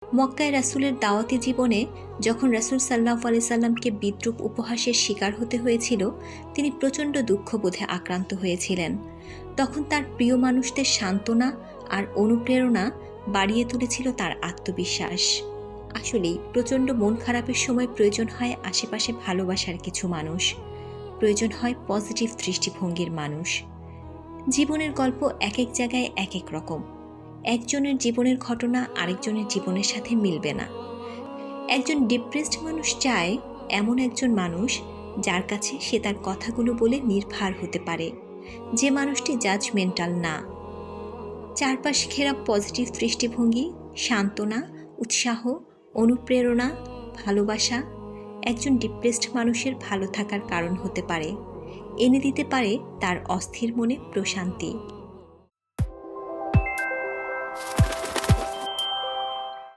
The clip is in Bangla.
মক্কায় রাসূলের দাওয়াতি জীবনে যখন রাসূল সাল্লাল্লাহু আলাইহি সাল্লামকে বিদ্রূপ উপহাসের শিকার হতে হয়েছিল, তিনি প্রচণ্ড দুঃখবোধে আক্রান্ত হয়েছিলেন। তখন তার প্রিয় মানুষদের সান্ত্বনা আর অনুপ্রেরণা বাড়িয়ে তুলেছিল তার আত্মবিশ্বাস। আসলেই প্রচণ্ড মন খারাপের সময় প্রয়োজন হয় আশেপাশে ভালোবাসার কিছু মানুষ, প্রয়োজন হয় পজিটিভ দৃষ্টিভঙ্গির মানুষ। জীবনের গল্প এক এক জায়গায় এক এক রকম। একজনের জীবনের ঘটনা আরেকজনের জীবনের সাথে মিলবে না। একজন ডিপ্রেসড মানুষ চায় এমন একজন মানুষ যার কাছে সে তার কথাগুলো বলে নির্ভর হতে পারে, যে মানুষটি জাজমেন্টাল না। চারপাশ ঘেরা পজিটিভ দৃষ্টিভঙ্গি, সান্ত্বনা, উৎসাহ, অনুপ্রেরণা, ভালোবাসা একজন ডিপ্রেসড মানুষের ভালো থাকার কারণ হতে পারে, এনে দিতে পারে তার অস্থির মনে প্রশান্তি।